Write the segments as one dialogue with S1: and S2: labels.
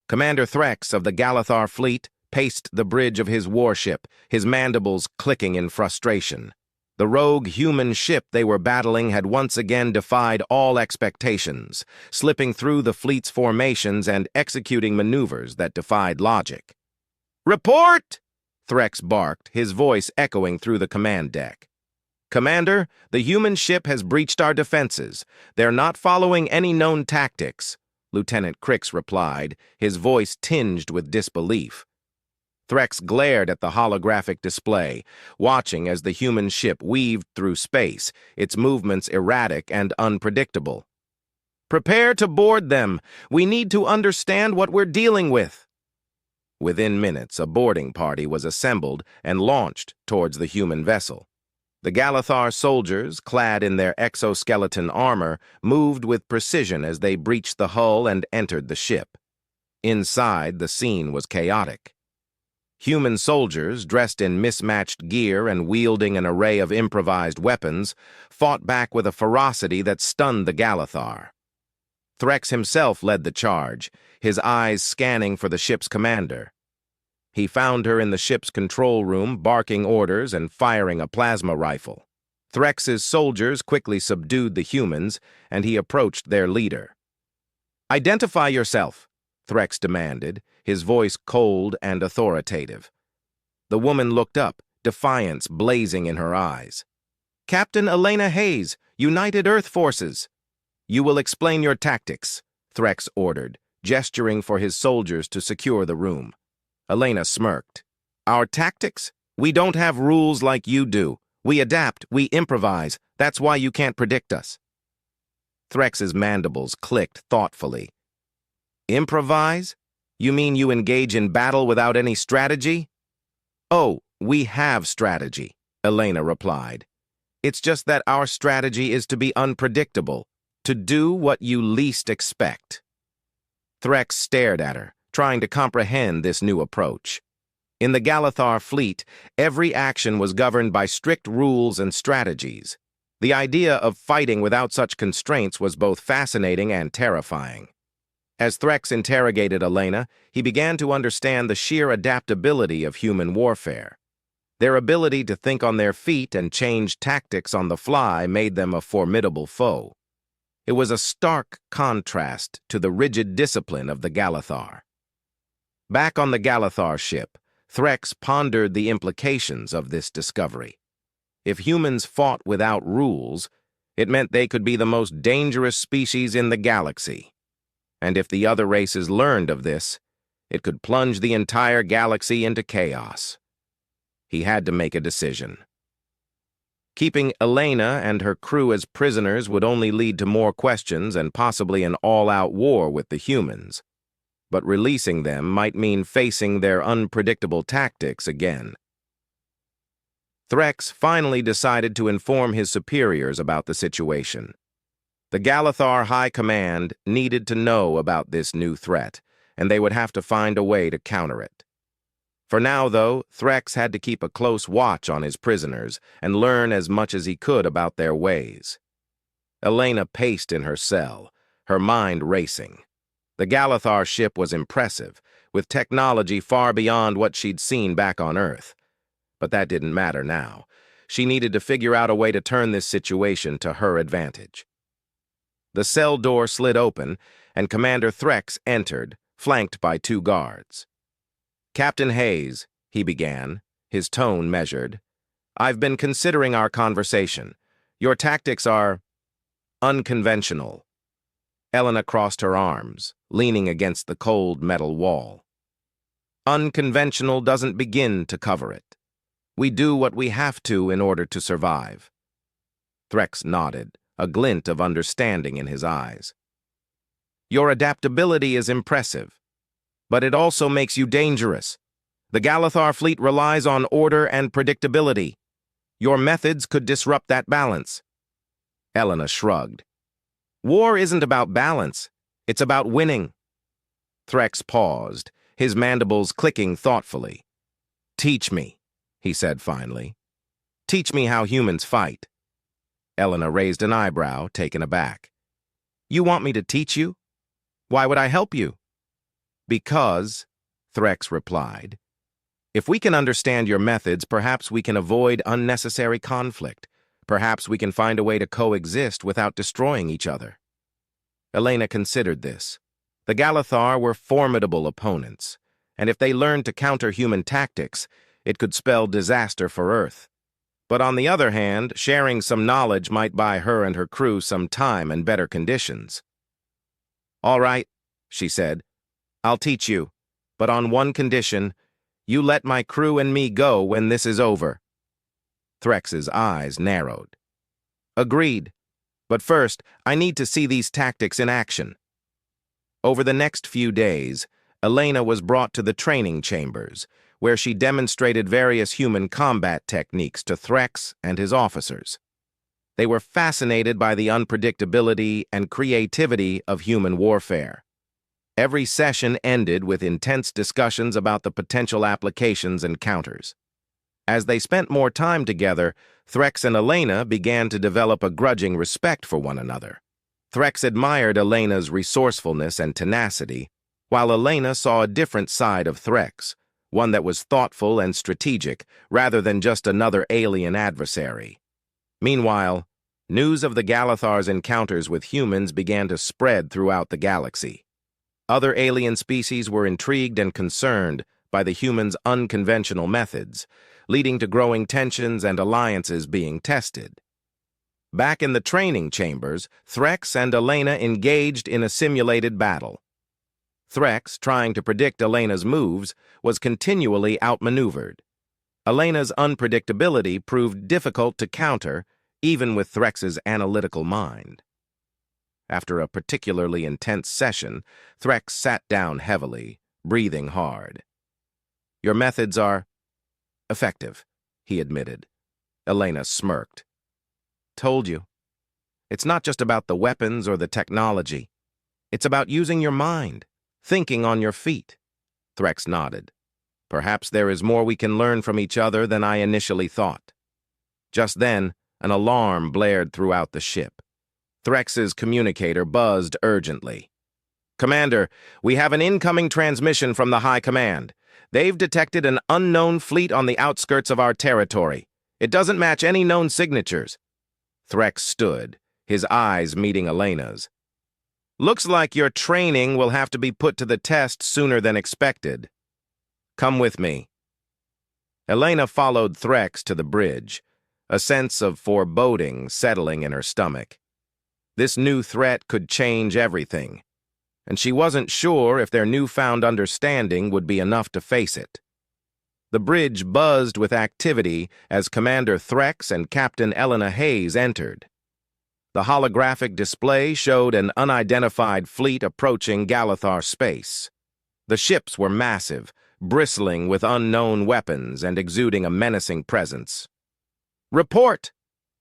S1: Commander Threx of the Galathar Fleet paced the bridge of his warship, his mandibles clicking in frustration. The rogue human ship they were battling had once again defied all expectations, slipping through the fleet's formations and executing maneuvers that defied logic. "Report!" Threx barked, his voice echoing through the command deck. "Commander, the human ship has breached our defenses. They're not following any known tactics," Lieutenant Crix replied, his voice tinged with disbelief. Threx glared at the holographic display, watching as the human ship weaved through space, its movements erratic and unpredictable. "Prepare to board them. We need to understand what we're dealing with." Within minutes, a boarding party was assembled and launched towards the human vessel. The Galathar soldiers, clad in their exoskeleton armor, moved with precision as they breached the hull and entered the ship. Inside, the scene was chaotic. Human soldiers, dressed in mismatched gear and wielding an array of improvised weapons, fought back with a ferocity that stunned the Galathar. Threx himself led the charge, his eyes scanning for the ship's commander. He found her in the ship's control room, barking orders and firing a plasma rifle. Threx's soldiers quickly subdued the humans, and he approached their leader. "Identify yourself," Threx demanded, his voice cold and authoritative. The woman looked up, defiance blazing in her eyes. "Captain Elena Hayes, United Earth Forces." "You will explain your tactics," Threx ordered, gesturing for his soldiers to secure the room. Elena smirked. "Our tactics? We don't have rules like you do. We adapt, we improvise. That's why you can't predict us." Threx's mandibles clicked thoughtfully. "Improvise? You mean you engage in battle without any strategy?" "Oh, we have strategy," Elena replied. "It's just that our strategy is to be unpredictable, to do what you least expect." Threx stared at her, trying to comprehend this new approach. In the Galathar Fleet, every action was governed by strict rules and strategies. The idea of fighting without such constraints was both fascinating and terrifying. As Threx interrogated Elena, he began to understand the sheer adaptability of human warfare. Their ability to think on their feet and change tactics on the fly made them a formidable foe. It was a stark contrast to the rigid discipline of the Galathar. Back on the Galathar ship, Threx pondered the implications of this discovery. If humans fought without rules, it meant they could be the most dangerous species in the galaxy. And if the other races learned of this, it could plunge the entire galaxy into chaos. He had to make a decision. Keeping Elena and her crew as prisoners would only lead to more questions and possibly an all-out war with the humans. But releasing them might mean facing their unpredictable tactics again. Threx finally decided to inform his superiors about the situation. The Galathar High Command needed to know about this new threat, and they would have to find a way to counter it. For now, though, Threx had to keep a close watch on his prisoners and learn as much as he could about their ways. Elena paced in her cell, her mind racing. The Galathar ship was impressive, with technology far beyond what she'd seen back on Earth. But that didn't matter now. She needed to figure out a way to turn this situation to her advantage. The cell door slid open, and Commander Threx entered, flanked by 2 guards. "Captain Hayes," he began, his tone measured, "I've been considering our conversation. Your tactics are unconventional." Elena crossed her arms, leaning against the cold metal wall. "Unconventional doesn't begin to cover it. We do what we have to in order to survive." Threx nodded, a glint of understanding in his eyes. "Your adaptability is impressive, but it also makes you dangerous. The Galathar Fleet relies on order and predictability. Your methods could disrupt that balance." Elena shrugged. "War isn't about balance. It's about winning." Threx paused, his mandibles clicking thoughtfully. "Teach me," he said finally. "Teach me how humans fight." Elena raised an eyebrow, taken aback. "You want me to teach you? Why would I help you?" Because, Threx replied, if we can understand your methods, perhaps we can avoid unnecessary conflict. Perhaps we can find a way to coexist without destroying each other. Elena considered this. The Galathar were formidable opponents, and if they learned to counter human tactics, it could spell disaster for Earth. But on the other hand, sharing some knowledge might buy her and her crew some time and better conditions. All right, she said, I'll teach you, but on one condition: you let my crew and me go when this is over. Threx's eyes narrowed. Agreed, but first, I need to see these tactics in action. Over the next few days, Elena was brought to the training chambers, where she demonstrated various human combat techniques to Threx and his officers. They were fascinated by the unpredictability and creativity of human warfare. Every session ended with intense discussions about the potential applications and counters. As they spent more time together, Threx and Elena began to develop a grudging respect for one another. Threx admired Elena's resourcefulness and tenacity, while Elena saw a different side of Threx, one that was thoughtful and strategic, rather than just another alien adversary. Meanwhile, news of the Galathar's encounters with humans began to spread throughout the galaxy. Other alien species were intrigued and concerned by the humans' unconventional methods, leading to growing tensions and alliances being tested. Back in the training chambers, Threx and Elena engaged in a simulated battle. Threx, trying to predict Elena's moves, was continually outmaneuvered. Elena's unpredictability proved difficult to counter, even with Threx's analytical mind. After a particularly intense session, Threx sat down heavily, breathing hard. Your methods are effective, he admitted. Elena smirked. Told you. It's not just about the weapons or the technology. It's about using your mind, thinking on your feet. Threx nodded. Perhaps there is more we can learn from each other than I initially thought. Just then, an alarm blared throughout the ship. Threx's communicator buzzed urgently. Commander, we have an incoming transmission from the High Command. They've detected an unknown fleet on the outskirts of our territory. It doesn't match any known signatures. Threx stood, his eyes meeting Elena's. Looks like your training will have to be put to the test sooner than expected. Come with me. Elena followed Threx to the bridge, a sense of foreboding settling in her stomach. This new threat could change everything, and she wasn't sure if their newfound understanding would be enough to face it. The bridge buzzed with activity as Commander Threx and Captain Elena Hayes entered. The holographic display showed an unidentified fleet approaching Galathar space. The ships were massive, bristling with unknown weapons and exuding a menacing presence. Report!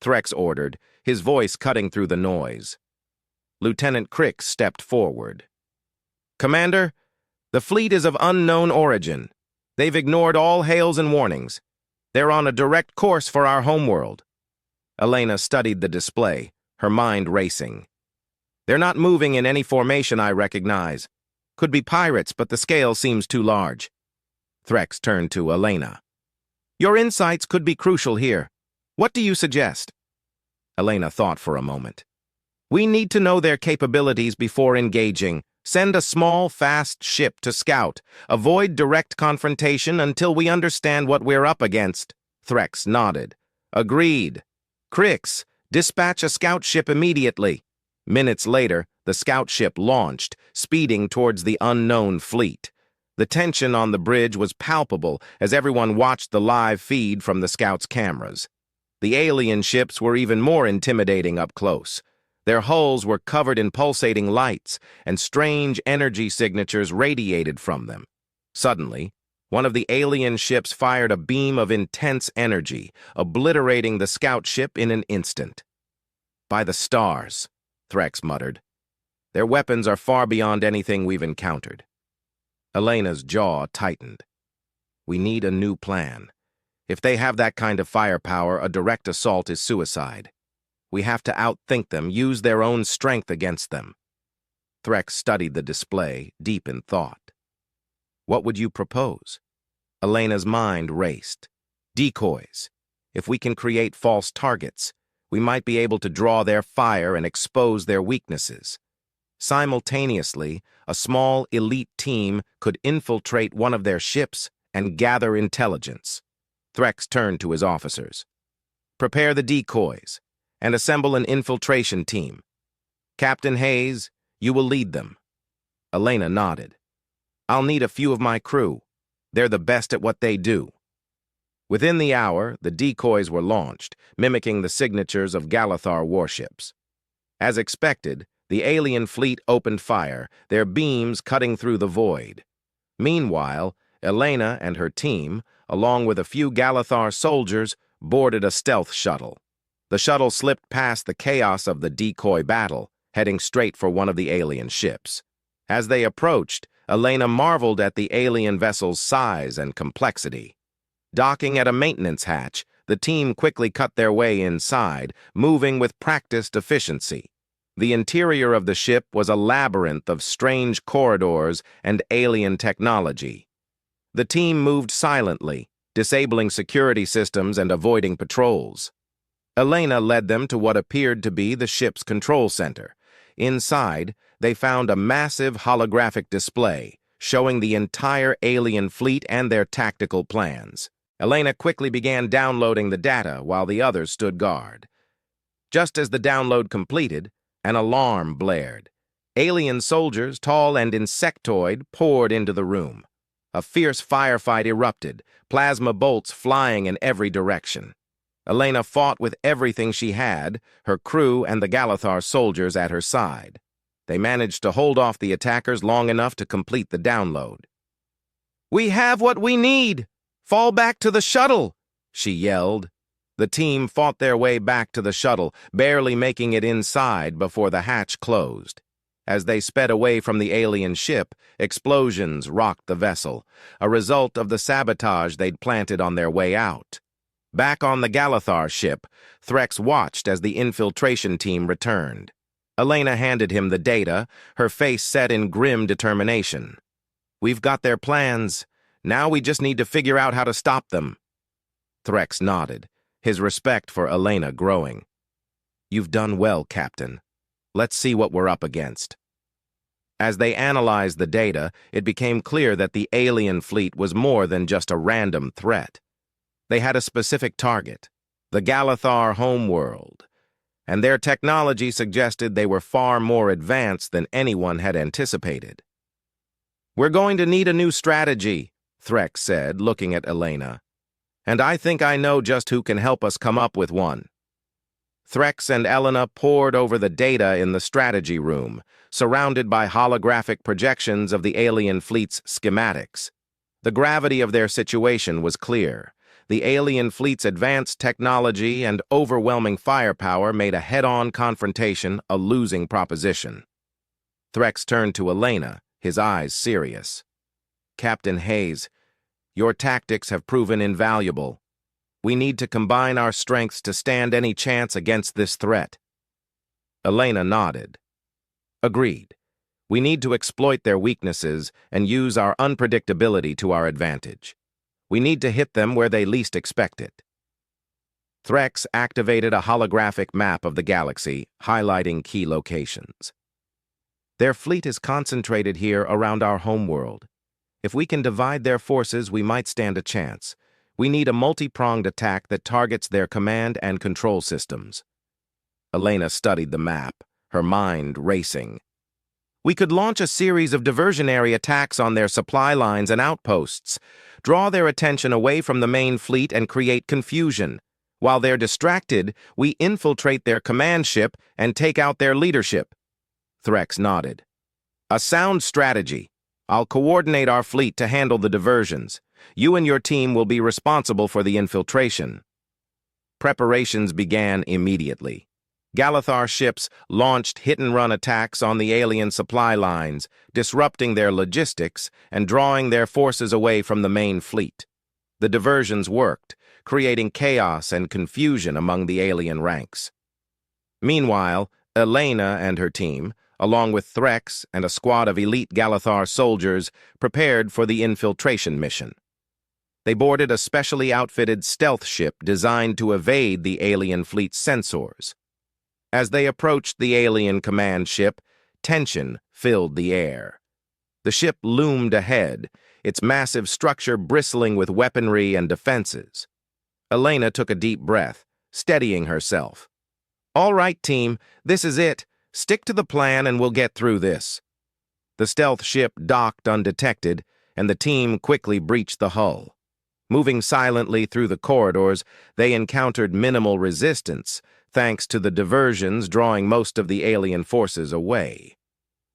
S1: Threx ordered, his voice cutting through the noise. Lieutenant Crick stepped forward. Commander, the fleet is of unknown origin. They've ignored all hails and warnings. They're on a direct course for our homeworld. Elena studied the display, her mind racing. They're not moving in any formation I recognize. Could be pirates, but the scale seems too large. Threx turned to Elena. Your insights could be crucial here. What do you suggest? Elena thought for a moment. We need to know their capabilities before engaging. Send a small, fast ship to scout. Avoid direct confrontation until we understand what we're up against. Threx nodded. Agreed. Crix, dispatch a scout ship immediately. Minutes later, the scout ship launched, speeding towards the unknown fleet. The tension on the bridge was palpable as everyone watched the live feed from the scout's cameras. The alien ships were even more intimidating up close. Their hulls were covered in pulsating lights, and strange energy signatures radiated from them. Suddenly, one of the alien ships fired a beam of intense energy, obliterating the scout ship in an instant. By the stars, Threx muttered. Their weapons are far beyond anything we've encountered. Elena's jaw tightened. We need a new plan. If they have that kind of firepower, a direct assault is suicide. We have to outthink them, use their own strength against them. Threx studied the display, deep in thought. What would you propose? Elena's mind raced. Decoys. If we can create false targets, we might be able to draw their fire and expose their weaknesses. Simultaneously, a small elite team could infiltrate one of their ships and gather intelligence. Threx turned to his officers. Prepare the decoys and assemble an infiltration team. Captain Hayes, you will lead them. Elena nodded. I'll need a few of my crew. They're the best at what they do. Within the hour, the decoys were launched, mimicking the signatures of Galathar warships. As expected, the alien fleet opened fire, their beams cutting through the void. Meanwhile, Elena and her team, along with a few Galathar soldiers, boarded a stealth shuttle. The shuttle slipped past the chaos of the decoy battle, heading straight for one of the alien ships. As they approached, Elena marveled at the alien vessel's size and complexity. Docking at a maintenance hatch, the team quickly cut their way inside, moving with practiced efficiency. The interior of the ship was a labyrinth of strange corridors and alien technology. The team moved silently, disabling security systems and avoiding patrols. Elena led them to what appeared to be the ship's control center. Inside, they found a massive holographic display, showing the entire alien fleet and their tactical plans. Elena quickly began downloading the data while the others stood guard. Just as the download completed, an alarm blared. Alien soldiers, tall and insectoid, poured into the room. A fierce firefight erupted, plasma bolts flying in every direction. Elena fought with everything she had, her crew and the Galathar soldiers at her side. They managed to hold off the attackers long enough to complete the download. "We have what we need! Fall back to the shuttle!" she yelled. The team fought their way back to the shuttle, barely making it inside before the hatch closed. As they sped away from the alien ship, explosions rocked the vessel, a result of the sabotage they'd planted on their way out. Back on the Galathar ship, Threx watched as the infiltration team returned. Elena handed him the data, her face set in grim determination. "We've got their plans. Now we just need to figure out how to stop them." Threx nodded, his respect for Elena growing. "You've done well, Captain. Let's see what we're up against." As they analyzed the data, it became clear that the alien fleet was more than just a random threat. They had a specific target, the Galathar homeworld, and their technology suggested they were far more advanced than anyone had anticipated. "We're going to need a new strategy," Threx said, looking at Elena. "And I think I know just who can help us come up with one." Threx and Elena pored over the data in the strategy room, surrounded by holographic projections of the alien fleet's schematics. The gravity of their situation was clear. The alien fleet's advanced technology and overwhelming firepower made a head-on confrontation a losing proposition. Threx turned to Elena, his eyes serious. "Captain Hayes, your tactics have proven invaluable. We need to combine our strengths to stand any chance against this threat." Elena nodded. "Agreed. We need to exploit their weaknesses and use our unpredictability to our advantage. We need to hit them where they least expect it." Threx activated a holographic map of the galaxy, highlighting key locations. "Their fleet is concentrated here around our homeworld. If we can divide their forces, we might stand a chance. We need a multi-pronged attack that targets their command and control systems." Elena studied the map, her mind racing. "We could launch a series of diversionary attacks on their supply lines and outposts, draw their attention away from the main fleet and create confusion. While they're distracted, we infiltrate their command ship and take out their leadership." Threx nodded. "A sound strategy. I'll coordinate our fleet to handle the diversions. You and your team will be responsible for the infiltration." Preparations began immediately. Galathar ships launched hit-and-run attacks on the alien supply lines, disrupting their logistics and drawing their forces away from the main fleet. The diversions worked, creating chaos and confusion among the alien ranks. Meanwhile, Elena and her team, along with Threx and a squad of elite Galathar soldiers, prepared for the infiltration mission. They boarded a specially outfitted stealth ship designed to evade the alien fleet's sensors. As they approached the alien command ship, tension filled the air. The ship loomed ahead, its massive structure bristling with weaponry and defenses. Elena took a deep breath, steadying herself. "All right, team, this is it. Stick to the plan and we'll get through this." The stealth ship docked undetected, and the team quickly breached the hull. Moving silently through the corridors, they encountered minimal resistance, thanks to the diversions drawing most of the alien forces away.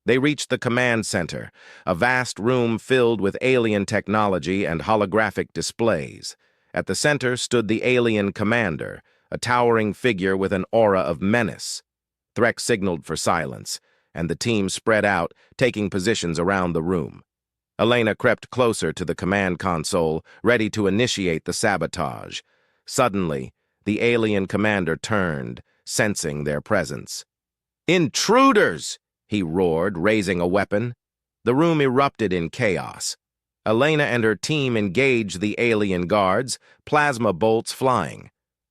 S1: They reached the command center, a vast room filled with alien technology and holographic displays. At the center stood the alien commander, a towering figure with an aura of menace. Threx signaled for silence, and the team spread out, taking positions around the room. Elena crept closer to the command console, ready to initiate the sabotage. Suddenly, the alien commander turned, sensing their presence. "Intruders!" he roared, raising a weapon. The room erupted in chaos. Elena and her team engaged the alien guards, plasma bolts flying.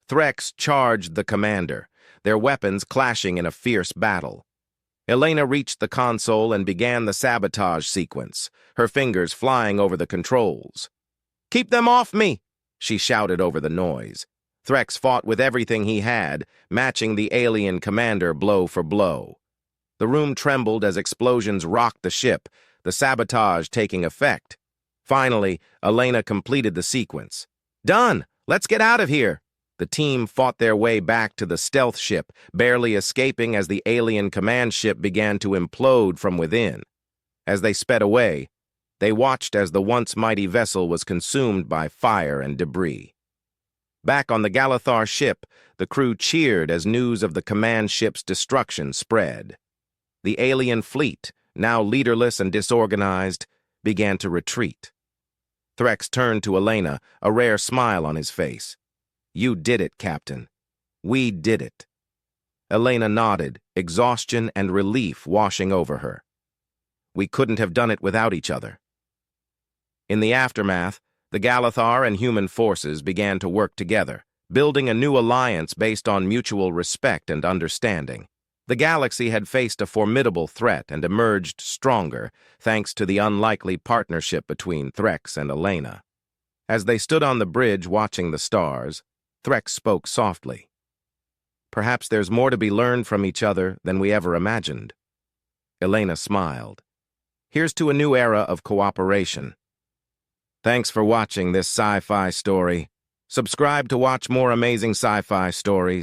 S1: Threx charged the commander, their weapons clashing in a fierce battle. Elena reached the console and began the sabotage sequence, her fingers flying over the controls. "Keep them off me!" she shouted over the noise. Threx fought with everything he had, matching the alien commander blow for blow. The room trembled as explosions rocked the ship, the sabotage taking effect. Finally, Elena completed the sequence. "Done! Let's get out of here!" The team fought their way back to the stealth ship, barely escaping as the alien command ship began to implode from within. As they sped away, they watched as the once mighty vessel was consumed by fire and debris. Back on the Galathar ship, the crew cheered as news of the command ship's destruction spread. The alien fleet, now leaderless and disorganized, began to retreat. Threx turned to Elena, a rare smile on his face. "You did it, Captain. We did it." Elena nodded, exhaustion and relief washing over her. "We couldn't have done it without each other." In the aftermath, the Galathar and human forces began to work together, building a new alliance based on mutual respect and understanding. The galaxy had faced a formidable threat and emerged stronger, thanks to the unlikely partnership between Threx and Elena. As they stood on the bridge watching the stars, Threx spoke softly. "Perhaps there's more to be learned from each other than we ever imagined." Elena smiled. "Here's to a new era of cooperation." Thanks for watching this sci-fi story. Subscribe to watch more amazing sci-fi stories.